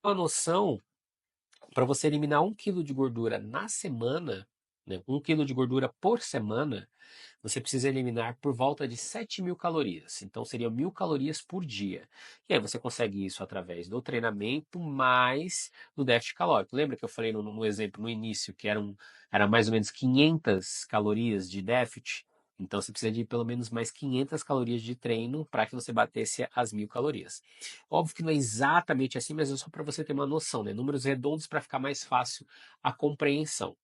uma noção, para você eliminar 1 quilo de gordura na semana, né, 1 quilo de gordura por semana, você precisa eliminar por volta de 7.000 calorias. Então, seriam 1.000 calorias por dia. E aí você consegue isso através do treinamento mais do déficit calórico. Lembra que eu falei no exemplo no início que era mais ou menos 500 calorias de déficit? Então, você precisa de pelo menos mais 500 calorias de treino para que você batesse as 1.000 calorias. Óbvio que não é exatamente assim, mas é só para você ter uma noção, né? Números redondos para ficar mais fácil a compreensão.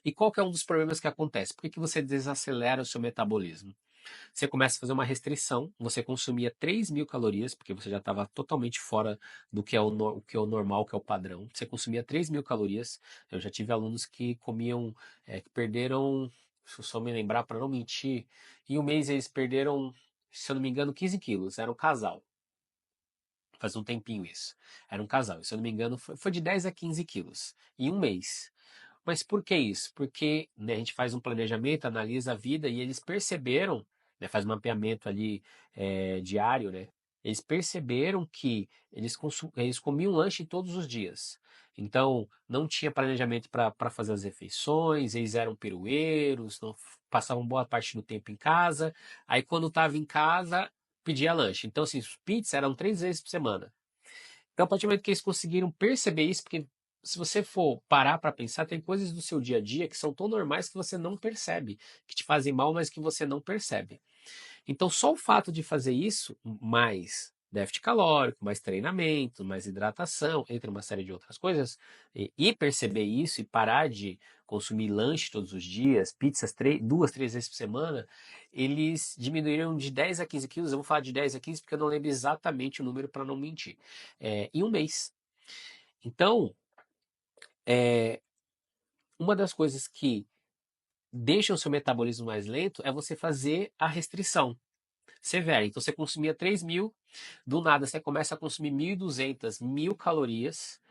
E qual que é um dos problemas que acontece? Por que que você desacelera o seu metabolismo? Você começa a fazer uma restrição, você consumia 3.000 calorias, porque você já estava totalmente fora do que é o que é o normal, que é o padrão. Você consumia 3.000 calorias. Eu já tive alunos que comiam, que perderam, se eu só me lembrar para não mentir, em um mês eles perderam, se eu não me engano, 15 quilos. Era um casal. Faz um tempinho isso. Era um casal. Se eu não me engano, foi de 10 a 15 quilos em um mês. Mas por que isso? Porque, né, a gente faz um planejamento, analisa a vida e eles perceberam, né, faz um mapeamento ali diário, né? Eles perceberam que eles comiam lanche todos os dias. Então, não tinha planejamento para fazer as refeições, eles eram pirueiros, não passavam boa parte do tempo em casa. Aí, quando estava em casa, pedia lanche. Então, assim, pizza eram 3 vezes por semana. Então, a partir do momento que eles conseguiram perceber isso, porque se você for parar para pensar, tem coisas do seu dia a dia que são tão normais que você não percebe, que te fazem mal, mas que você não percebe. Então, só o fato de fazer isso, mais déficit calórico, mais treinamento, mais hidratação, entre uma série de outras coisas, e perceber isso e parar de consumir lanche todos os dias, pizzas 2, 3 vezes por semana, eles diminuíram de 10 a 15 quilos. Eu vou falar de 10 a 15 porque eu não lembro exatamente o número para não mentir. Em um mês. Então, é, uma das coisas que deixam o seu metabolismo mais lento é você fazer a restrição severa. Então você consumia 3.000, do nada você começa a consumir 1.200, 1.000 calorias.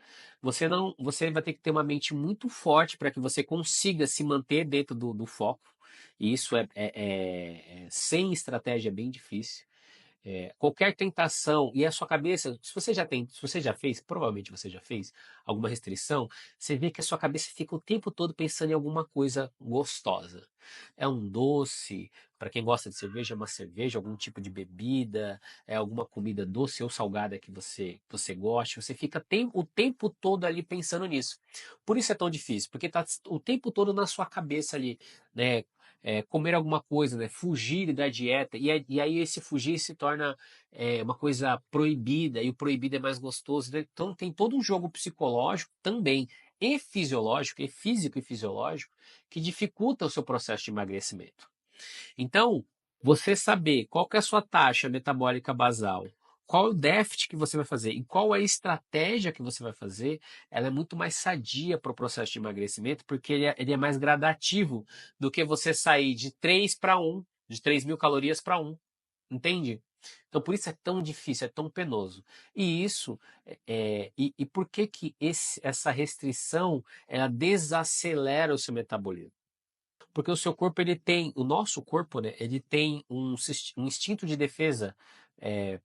Você vai ter que ter uma mente muito forte para que você consiga se manter dentro do foco. E isso sem estratégia é bem difícil. Qualquer tentação e a sua cabeça, se você já fez, provavelmente você já fez alguma restrição, você vê que a sua cabeça fica o tempo todo pensando em alguma coisa gostosa. É um doce, para quem gosta de cerveja, é uma cerveja, algum tipo de bebida, é alguma comida doce ou salgada que você goste. Você fica o tempo todo ali pensando nisso. Por isso é tão difícil, porque está o tempo todo na sua cabeça ali, né? Comer alguma coisa, né? Fugir da dieta, e aí esse fugir se torna uma coisa proibida, e o proibido é mais gostoso, né? Então tem todo um jogo psicológico também, e fisiológico, e físico e fisiológico, que dificulta o seu processo de emagrecimento. Então, você saber qual que é a sua taxa metabólica basal, qual é o déficit que você vai fazer e qual é a estratégia que você vai fazer, ela é muito mais sadia para o processo de emagrecimento, porque ele é mais gradativo do que você sair de 3 para 1, de 3.000 calorias para 1, entende? Então, por isso é tão difícil, é tão penoso. E isso, e por que que essa restrição, ela desacelera o seu metabolismo? Porque o seu corpo, o nosso corpo, né, ele tem um instinto de defesa é,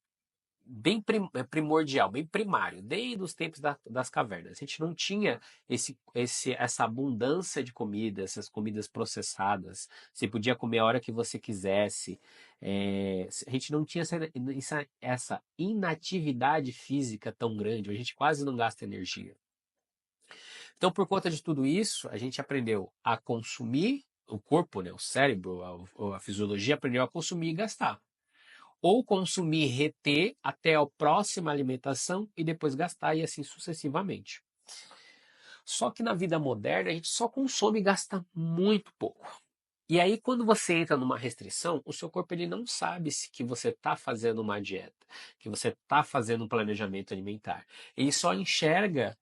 bem primordial, bem primário, desde os tempos das cavernas. A gente não tinha essa abundância de comida, essas comidas processadas. Você podia comer a hora que você quisesse. A gente não tinha essa inatividade física tão grande. A gente quase não gasta energia. Então, por conta de tudo isso, a gente aprendeu a consumir, o corpo, né, o cérebro, a fisiologia aprendeu a consumir e gastar. Ou consumir, reter até a próxima alimentação e depois gastar, e assim sucessivamente. Só que na vida moderna, a gente só consome e gasta muito pouco. E aí, quando você entra numa restrição, o seu corpo ele não sabe se que você está fazendo uma dieta, que você está fazendo um planejamento alimentar. Ele só enxerga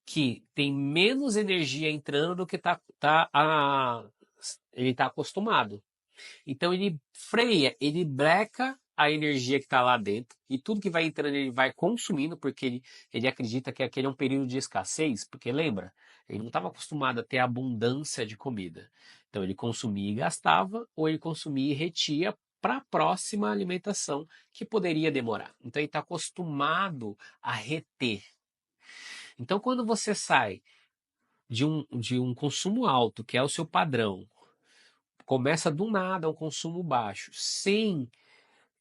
que tem menos energia entrando do que ele está acostumado. Então ele freia, ele breca a energia que está lá dentro e tudo que vai entrando ele vai consumindo, porque ele acredita que aquele é um período de escassez, porque lembra, ele não estava acostumado a ter abundância de comida. Então ele consumia e gastava, ou ele consumia e retia para a próxima alimentação que poderia demorar. Então ele está acostumado a reter. Então, quando você sai de um consumo alto, que é o seu padrão, começa do nada um consumo baixo,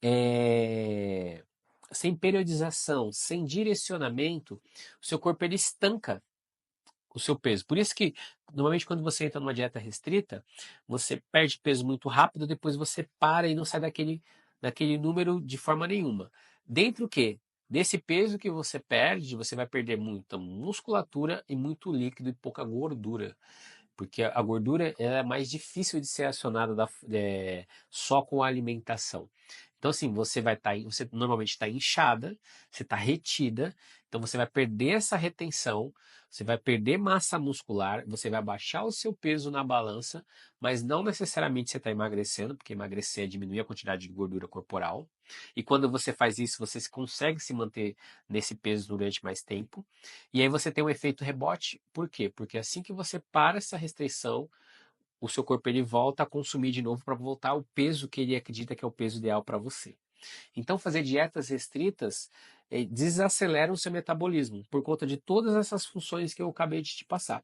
eh, sem periodização, sem direcionamento, o seu corpo ele estanca o seu peso. Por isso que, normalmente, quando você entra numa dieta restrita, você perde peso muito rápido, depois você para e não sai daquele número de forma nenhuma. Dentro o quê? Desse peso que você perde, você vai perder muita musculatura e muito líquido e pouca gordura. Porque a gordura ela é mais difícil de ser acionada só com a alimentação. Então, assim, você normalmente está inchada, você está retida, então você vai perder essa retenção, você vai perder massa muscular, você vai baixar o seu peso na balança, mas não necessariamente você está emagrecendo, porque emagrecer é diminuir a quantidade de gordura corporal. E quando você faz isso, você consegue se manter nesse peso durante mais tempo. E aí você tem um efeito rebote. Por quê? Porque assim que você para essa restrição, o seu corpo ele volta a consumir de novo para voltar ao peso que ele acredita que é o peso ideal para você. Então, fazer dietas restritas desacelera o seu metabolismo por conta de todas essas funções que eu acabei de te passar.